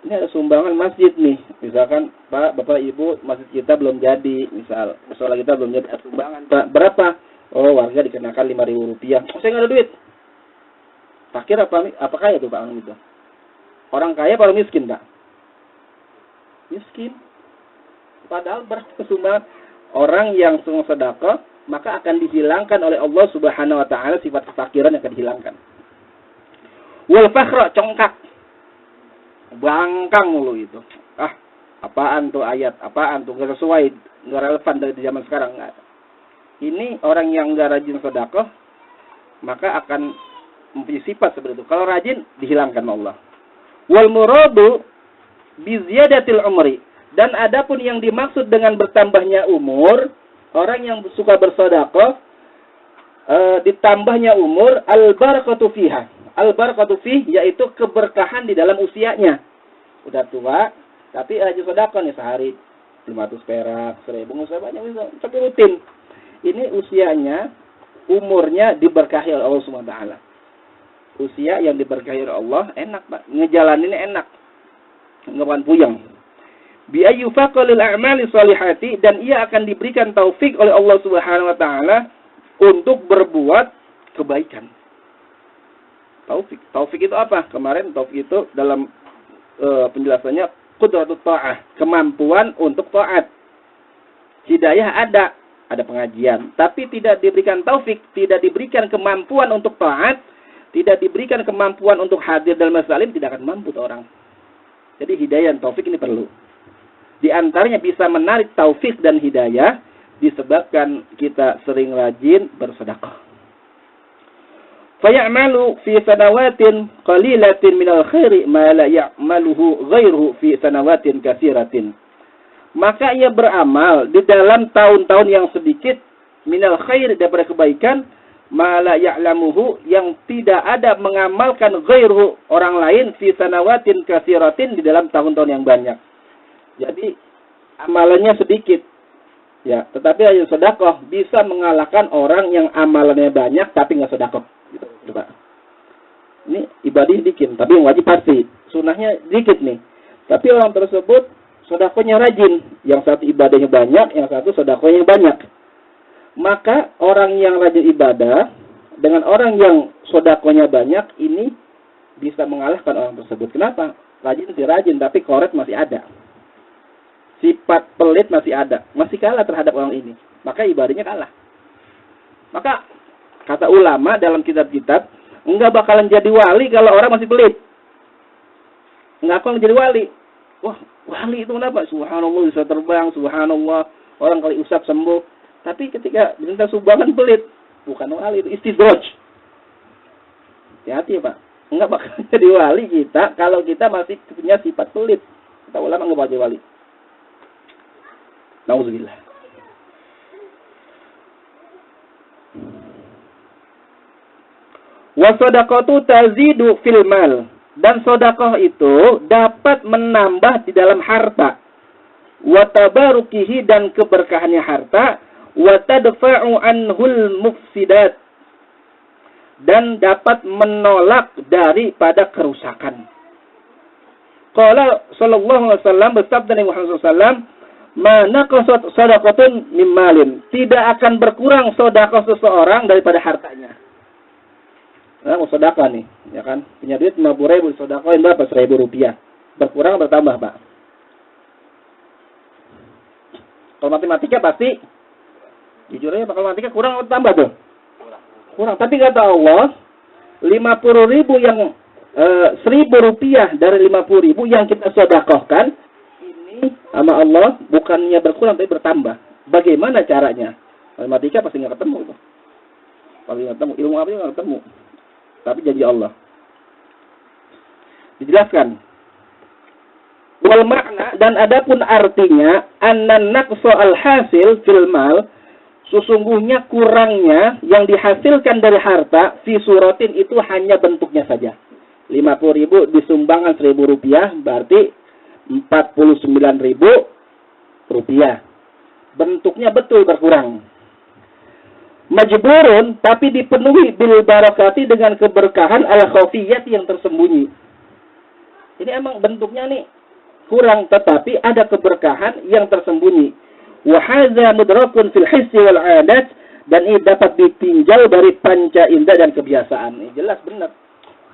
[SPEAKER 2] ini ada sumbangan masjid nih. Misalkan, Pak, Bapak, Ibu, masjid kita belum jadi. Misalnya kita belum jadi, sumbangan, Pak. Berapa? Oh, warga dikenakan Rp5.000. Oh, saya nggak ada duit. Fakir apa kaya tuh Pak? Gitu. Orang kaya apa orang miskin, Pak? Miskin. Padahal berapa sumbangan? Orang yang sedekah, maka akan dihilangkan oleh Allah Subhanahu wa taala sifat kefakiran yang akan dihilangkan. Wal fakhra, congkak. Bangkang mulu itu. Apaan tuh ayat? Apaan tuh? Nggak sesuai, nggak relevan dari zaman sekarang. Nggak. Ini orang yang nggak rajin sedekah, maka akan mempunyai sifat seperti itu. Kalau rajin, dihilangkan Allah. Wal muradu bi ziyadatil umri. Dan adapun yang dimaksud dengan bertambahnya umur, orang yang suka bersedekah, ditambahnya umur, al-barakatu fiha. Al-barakatu fih, yaitu keberkahan di dalam usianya. Udah tua, tapi rajin sedekah nih sehari 500 perak, 1000, nggak usah banyak, tapi rutin. Ini usianya, umurnya diberkahi oleh Allah Subhanahu wa taala. Usia yang diberkahi oleh Allah enak, Pak. Ngejalaninnya enak. Enggak puyeng. Bi ayyufaqalil a'mali shalihati, dan ia akan diberikan taufik oleh Allah Subhanahu wa taala untuk berbuat kebaikan. Taufik itu apa? Kemarin taufik itu dalam penjelasannya qudratut ta'ah, kemampuan untuk taat. Hidayah ada pengajian, tapi tidak diberikan taufik, tidak diberikan kemampuan untuk taat, tidak diberikan kemampuan untuk hadir dalam masalim, tidak akan mampu orang. Jadi hidayah dan taufik ini perlu. Di antaranya bisa menarik taufik dan hidayah disebabkan kita sering rajin bersedekah. Fayamalu fi sanawatin qalilatin minal khairi ma la ya'maluhu ghairuhu fi sanawatin katsiratin. Maka ia beramal di dalam tahun-tahun yang sedikit minal khair, daripada kebaikan, ma la ya'lamuhu, yang tidak ada mengamalkan ghairuhu, orang lain, fi sanawatin katsiratin, di dalam tahun-tahun yang banyak. Jadi amalannya sedikit, ya, tetapi ayo sedekah bisa mengalahkan orang yang amalannya banyak tapi nggak sedekah. Gitu, coba. Ini ibadah dikit, tapi yang wajib pasti. Sunahnya dikit nih. Tapi orang tersebut sedekahnya rajin. Yang satu ibadahnya banyak, yang satu sedekahnya banyak. Maka orang yang rajin ibadah dengan orang yang sedekahnya banyak ini bisa mengalahkan orang tersebut. Kenapa? Rajin sih rajin, tapi koret masih ada. Sifat pelit masih ada. Masih kalah terhadap orang ini. Maka ibadahnya kalah. Maka kata ulama dalam kitab-kitab, enggak bakalan jadi wali kalau orang masih pelit. Enggak akan jadi wali. Wah, wali itu kenapa? Subhanallah bisa terbang, subhanallah. Orang kali usap sembuh. Tapi ketika diminta sumbangan pelit. Bukan wali, itu istidraj. Hati-hati ya Pak. Enggak bakalan jadi wali kita kalau kita masih punya sifat pelit. Kata ulama enggak bakal jadi wali. Nauzubillah. Wa shadaqatu tazidu fil mal, dan sedekah itu dapat menambah di dalam harta. Wa tabarukihi, dan keberkahannya harta. Wa tadfa'u anhul mufsidat, dan dapat menolak daripada kerusakan. Qala sallallahu alaihi wasallam, bersabda Nabi Muhammad sallallahu alaihi wasallam, ma naqasat shadaqatun min malin, tidak akan berkurang sedekah seseorang daripada hartanya. Nah, mau sedekah nih, ya kan? Punya duit 50.000, sedekahin berapa? Rp1.000. Berkurang bertambah, Pak? Kalau matematika pasti, jujur aja, kalau matematika kurang atau tambah tuh? Kurang. Tapi kata Allah, 50.000 yang Rp1.000 dari 50.000 yang kita sedekahkan, ini sama Allah bukannya berkurang tapi bertambah. Bagaimana caranya? Matematika pasti nggak ketemu itu. Pasti nggak ketemu. Ilmu apa nggak ketemu. Tapi janji Allah. Dijelaskan. Wal makna, dan adapun artinya, annan naqsa al hasil fil mal, sesungguhnya kurangnya yang dihasilkan dari harta fi suratin, itu hanya bentuknya saja. 50.000 disumbangkan Rp1.000, berarti Rp49.000. Bentuknya betul berkurang. Majburun, tapi dipenuhi bil barakati dengan keberkahan al khafiyat yang tersembunyi. Ini emang bentuknya nih kurang, tetapi ada keberkahan yang tersembunyi. Wa hadza mudrakun fil hissi wal 'adat, dan ini dapat ditinjau dari panca indera dan kebiasaan. Ini jelas benar.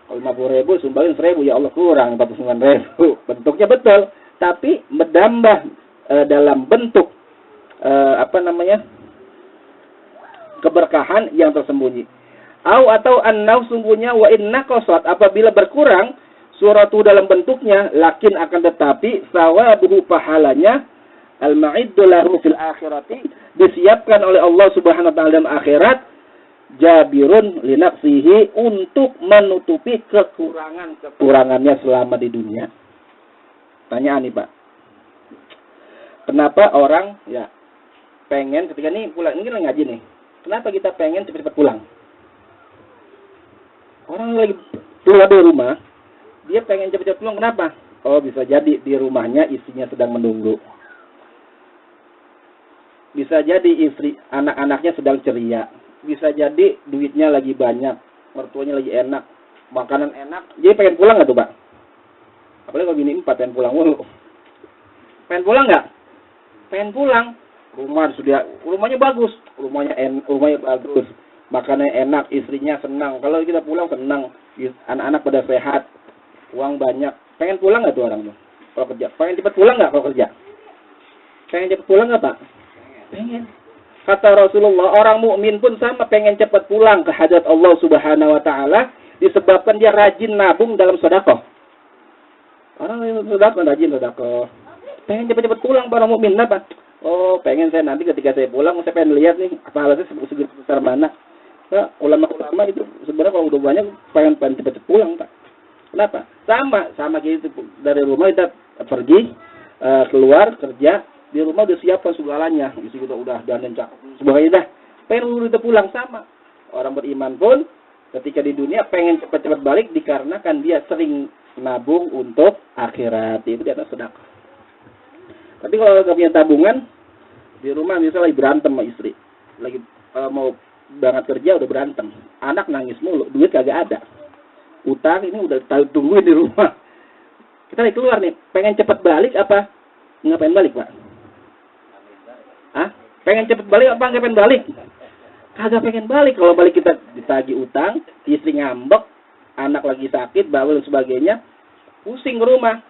[SPEAKER 2] Kalau 50.000 sumbangin 1.000, ya Allah kurang 49.000. Bentuknya betul, tapi menambah dalam bentuk keberkahan yang tersembunyi. Atau an-naw, sungguhnya wa inna qasat, apabila berkurang suratu dalam bentuknya, lakin akan tetapi sawabuhu, pahalanya al-ma'iddu lahu fil akhirati, disiapkan oleh Allah Subhanahu wa taala dalam akhirat, jabirun li nafsihi, untuk menutupi kekurangannya selama di dunia. Tanyaan nih Pak. Kenapa orang ya pengen ketika ini pulang, ini kan ngaji nih. Kenapa kita pengen cepat-cepat pulang? Orang lagi keluar dari rumah, dia pengen cepat-cepat pulang, kenapa? Oh, bisa jadi di rumahnya istrinya sedang menunggu. Bisa jadi istri anak-anaknya sedang ceria. Bisa jadi duitnya lagi banyak, mertuanya lagi enak, makanan enak. Jadi pengen pulang nggak tuh, Pak? Apalagi kalau bini 4 pengen pulang mulu. Pengen pulang nggak? Pengen pulang. Rumahnya bagus, rumahnya bagus, makanannya enak, istrinya senang. Kalau kita pulang senang, anak-anak pada sehat, uang banyak. Pengen pulang nggak tuh orang tuh? Kalau kerja, pengen cepat pulang nggak kalau kerja? Pengen cepat pulang nggak Pak? Pengen. Kata Rasulullah, orang mukmin pun sama, pengen cepat pulang ke hadirat Allah Subhanahu wa taala, disebabkan dia rajin nabung dalam sedekah. Orang yang sedekah rajin sedekah. Pengen cepat-cepat pulang para mukmin, apa? Oh, pengen saya nanti ketika saya pulang, saya pengen lihat nih pahalanya sebesar mana. Nah, ulama-ulama itu sebenarnya kalau udah banyak pengen cepat pulang, Pak. Kenapa? Sama gitu, dari rumah kita pergi, keluar kerja, di rumah udah siapkan segalanya, isi kita udah dandan cakep sebagainya dah. Pengen udah pulang, sama. Orang beriman pun ketika di dunia pengen cepat-cepat balik dikarenakan dia sering nabung untuk akhirat. Itu di atas sedekah. Tapi kalau nggak punya tabungan, di rumah misalnya lagi berantem sama istri, lagi mau berangkat kerja udah berantem, anak nangis mulu, duit kagak ada, utang ini udah tungguin di rumah. Kita lagi keluar nih, pengen cepet balik apa? Nggak pengen balik Pak? Pengen cepet balik apa nggak pengen balik? Kagak pengen balik. Kalau balik kita ditagih utang, istri ngambek, anak lagi sakit, bawel dan sebagainya, pusing ke rumah.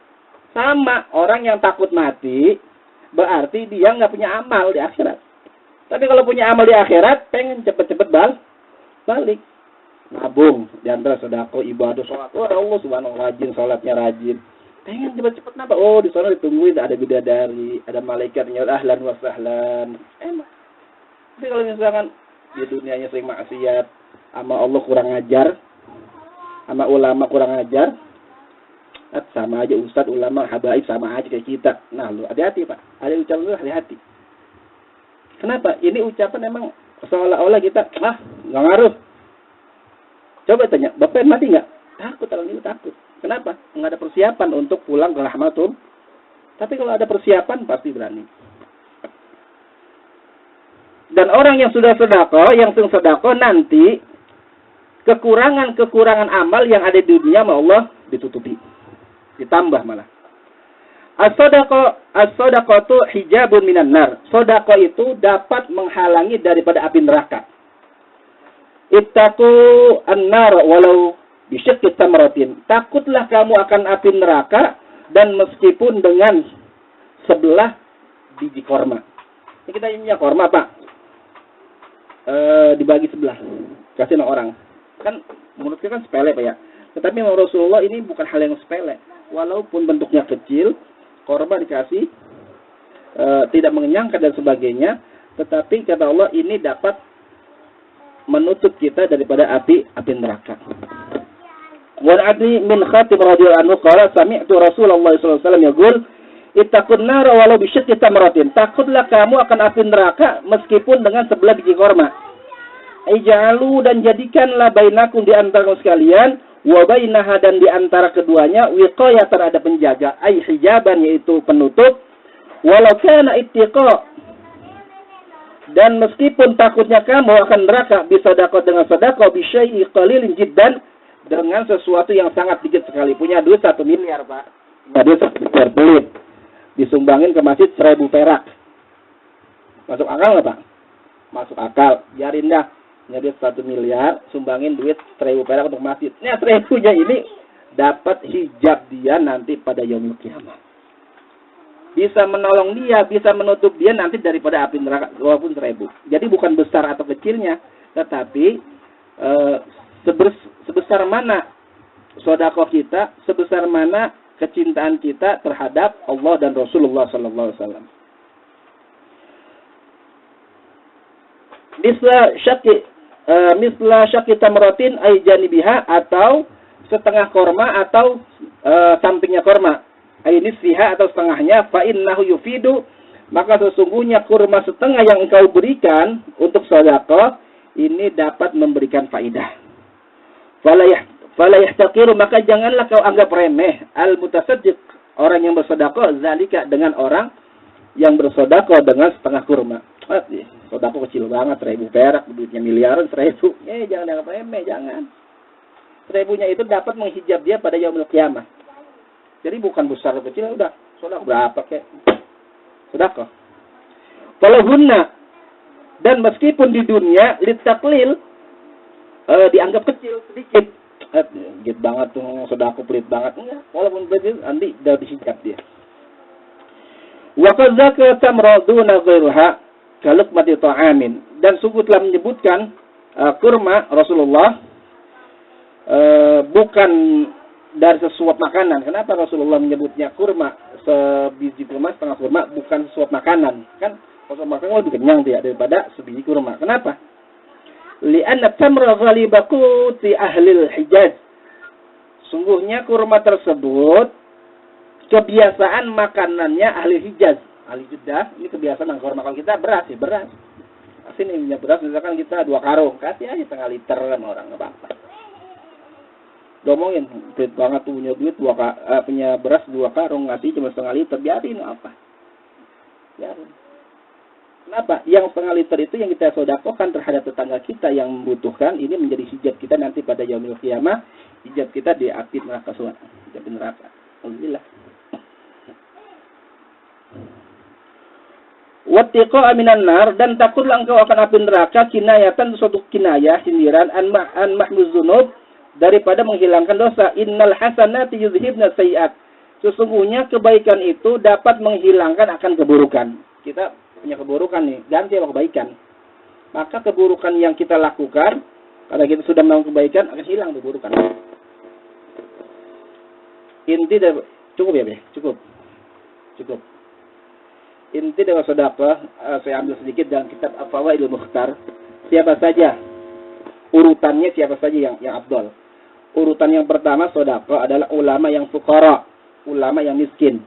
[SPEAKER 2] Sama orang yang takut mati, berarti dia nggak punya amal di akhirat. Tapi kalau punya amal di akhirat, pengen cepet-cepet balik. Nabung, diantara sedekah, ibadah, sholat. Oh Allah subhanahu rajin, sholatnya rajin. Pengen cepet-cepet napa? Oh di sana ditungguin, ada bidadari, ada malaikatnya, ahlan wa sahlan. Emang. Tapi kalau misalkan di dunianya sering maksiat, sama Allah kurang ajar, sama ulama kurang ajar, sama aja ustadz, ulama, habaib sama aja kayak kita. Nah, lu hati-hati Pak. Ada ucapan lu hati-hati. Kenapa? Ini ucapan emang seolah-olah kita, nggak ngaruh. Coba tanya, Bapak mati nggak? Takut, kalau ini takut. Kenapa? Nggak ada persiapan untuk pulang ke rahmatul. Tapi kalau ada persiapan, pasti berani. Dan orang yang sudah sedekah, yang sering sedekah, nanti kekurangan amal yang ada di dunia sama Allah ditutupi. Ditambah malah. As-sadaqatu hijabun minan nar. Sedekah itu dapat menghalangi daripada api neraka. Ittaqu an-nar walau bisyaqqi tamratin. Takutlah kamu akan api neraka dan meskipun dengan sebelah biji korma. Ini kita punya korma, Pak. Dibagi sebelah. Kasih orang. Kan menurut kita kan sepele, Pak ya. Tetapi menurut Rasulullah ini bukan hal yang sepele. Walaupun bentuknya kecil, korban dikasih, tidak mengenyangkan dan sebagainya, tetapi kata Allah ini dapat menutup kita daripada api neraka. Wa Adi min Khatib radhiyallahu anhu qala sami'tu Rasulullah sallallahu alaihi wasallam yaqul ittaqun nar walau bi syaqqi tamratin. Takutlah kamu akan api neraka meskipun dengan sebelah biji korma. Ij'alu, dan jadikanlah bainakum di antara sekalian, wa bainaha, dan di antara keduanya, wiqayatan, ada penjaga, ai hijaban, yaitu penutup, walau kana ittiqa, Dan meskipun takutnya kamu akan neraka, bisadaqah dengan sedekah bisyai'i qalilin jiddan, dengan sesuatu yang sangat dikit sekali. Punya duit 1 miliar, Pak. Punya duit 1 miliar pelit. Disumbangin ke masjid 1.000 perak. Masuk akal nggak, Pak? Masuk akal. Biarin dah. Punya duit 1 miliar, sumbangin duit 1.000 perak untuk masjid. Nah, 1.000-nya ini dapat hijab dia nanti pada yaumil qiyamah. Bisa menolong dia, bisa menutup dia nanti daripada api neraka walaupun 1.000. Jadi bukan besar atau kecilnya, tetapi sebesar mana sedekah kita, sebesar mana kecintaan kita terhadap Allah dan Rasulullah sallallahu alaihi wasallam. Misla syaqi tamratin ay janibiha, atau setengah korma atau sampingnya korma. Ay nisfiha atau setengahnya, fa innahu yufidu, maka sesungguhnya kurma setengah yang engkau berikan untuk sedekah ini dapat memberikan faidah. Fala yahtaqiru, maka janganlah kau anggap remeh al mutasaddiq, orang yang bersedekah, zalika dengan orang yang bersedekah dengan setengah kurma. Sedekah kecil banget, 1.000 perak, duitnya miliaran, 1.000. Jangan anggap remeh, jangan. 1.000-nya itu dapat menghijab dia pada yaumil qiyamah. Jadi bukan besar atau kecil, udah sedekah berapa kek. Sedekah. Falahunna, dan meskipun di dunia litaklil dianggap kecil sedikit. Gede banget tuh, sedekah pelit banget. Enggak, walaupun pelit nanti udah dihijab dia. Wa qadzaka tamraduna ghairuha kalukmati ta'amin, dan sungguh telah menyebutkan kurma Rasulullah bukan dari sesuap makanan. Kenapa Rasulullah menyebutnya kurma, sebiji kurma, setengah kurma, bukan sesuap makanan? Kan sesuap makanan lebih kenyang dia daripada sebiji kurma. Kenapa? Li'anna tamra ghaliba quti ahlil Hijaz. Sungguhnya kurma tersebut kebiasaan makanannya ahli Hijaz, ahli Jeddah. Ini kebiasaan yang kurma. Kalau kita beras, ya beras. Kasih nih punya beras, misalkan kita 2 karung, kasih aja setengah liter sama orang, nggak apa-apa. Domongin, pelit banget tuh punya duit punya beras 2 karung, ngasih cuma setengah liter, biarin apa? Biarin. Kenapa? Yang setengah liter itu yang kita sedekahkan terhadap tetangga kita yang membutuhkan, ini menjadi hijab kita nanti pada yaumil qiyamah, hijab kita di api neraka surga, hijab neraka. Alhamdulillah. Wattiqa minan nar, dan takutlah engkau akan api neraka, kinayatan, suatu kinayah, sindiran, an mahmuz dzunub, daripada menghilangkan dosa. Innal hasanati yudhibna sayiat. Sesungguhnya kebaikan itu dapat menghilangkan akan keburukan. Kita punya keburukan nih, ganti sama kebaikan. Maka keburukan yang kita lakukan, kalau kita sudah melakukan kebaikan, akan hilang keburukan. Inti dari cukup ya, Be? Cukup. Inti dari sedekah, saya ambil sedikit dalam kitab Al-Fawaidul Mukhtar. Siapa saja urutannya, siapa saja yang afdal. Urutan yang pertama sedekah adalah ulama yang fuqara, ulama yang miskin.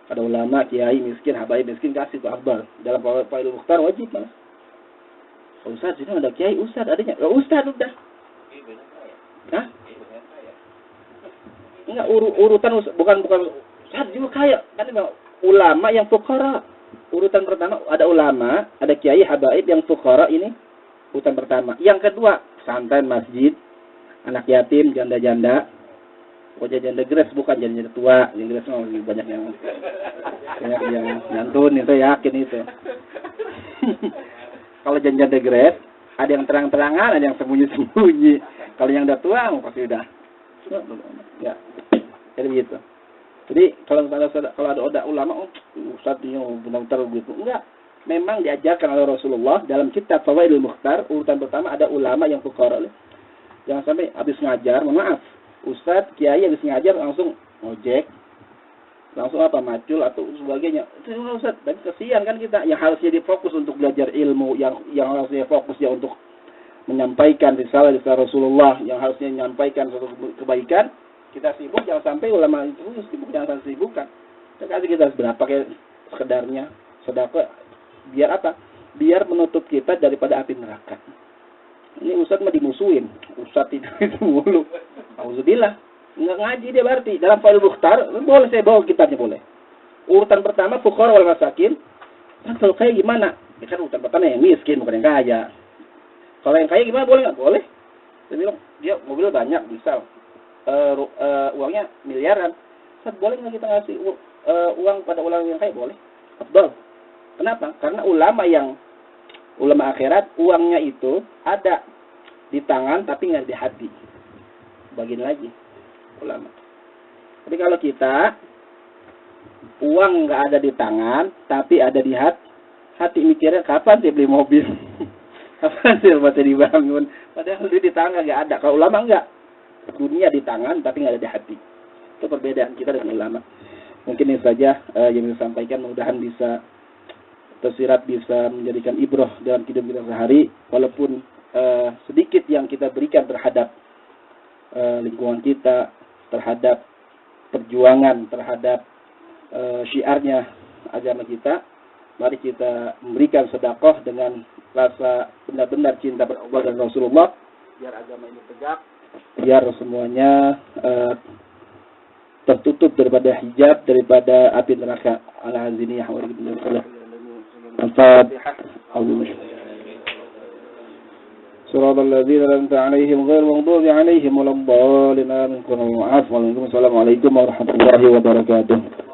[SPEAKER 2] Ada ulama, kiai miskin, habaib miskin, kasih ke afdal. Dalam Fawaidul Mukhtar wajib, Mas. Ustaz, ini ada kiai, ustaz adanya. Ustaz udah. Hah? Enggak, urutan bukan ustaz juga kaya. Kan ulama yang fuqara. Urutan pertama ada ulama, ada kiai, habaib yang fuqara, ini urutan pertama. Yang kedua, pesantren, masjid, anak yatim, janda-janda. Janda gres, bukan janda tua. Yang gres banyak yang nyantun, itu yakin itu. Kalau janda gres, ada yang terang-terangan, ada yang sembunyi-sembunyi. Kalau yang udah tua, pasti udah. Ya, jadi begitu. Jadi kalau ada ulama, ustaz ini benar-benar begitu. Enggak. Memang diajarkan oleh Rasulullah dalam kitab Fawaidul Mukhtar, urutan pertama ada ulama yang fuqara. Jangan sampai habis ngajar, mohon maaf, ustaz, kiai habis ngajar langsung ngojek, langsung macul atau sebagainya. Itu ustaz, tapi kasihan kan kita yang harusnya difokus untuk belajar ilmu, yang harusnya fokus ya untuk menyampaikan risalah Rasulullah, yang harusnya menyampaikan suatu kebaikan. Kita sibuk, jangan sampai ulama itu sibuk, jangan sampai sibukkan. Kasih kita berapa kayak sekedarnya sedekah, biar apa? Biar menutup kita daripada api neraka. Ini ustaz mah dimusuhin, ustaz itu mulu. Auzubillah, enggak ngaji dia berarti. Dalam Fawaidul Mukhtar, boleh saya bawa kitabnya boleh. Urutan pertama fuqara wal masakin. Kan kalau kayak gimana? Dia kan utang-utangnya yang miskin, bukan yang kaya. Kalau yang kaya gimana, boleh nggak? Boleh. Dia bilang, dia mobil banyak, misal. Uangnya miliaran. Boleh nggak kita ngasih uang pada ulama yang kaya? Boleh. Afdal. Kenapa? Karena ulama akhirat, uangnya itu ada di tangan tapi nggak di hati. Bagian lagi ulama. Tapi kalau kita uang nggak ada di tangan tapi ada di hati, mikirnya kapan sih beli mobil? Kapan sih rumah dibangun? Padahal duit di tangan nggak ada. Kalau ulama nggak, dunia di tangan tapi nggak ada di hati. Itu perbedaan kita dengan ulama. Mungkin ini saja yang saya sampaikan. Mudah-mudahan bisa tersirat, bisa menjadikan ibrah dalam kehidupan kita sehari. Walaupun sedikit yang kita berikan terhadap lingkungan kita, terhadap perjuangan, terhadap syiarnya agama kita, mari kita memberikan sedekah dengan rasa benar-benar cinta pada Allah dan Rasulullah, biar agama ini tegak, biar semuanya tertutup daripada hijab, daripada api neraka. Al-Hazini Al-Fatihah. صراط الذين أنعمت عليهم غير المغضوب عليهم ولا الضالين. آمين. Assalamualaikum warahmatullahi wabarakatuh.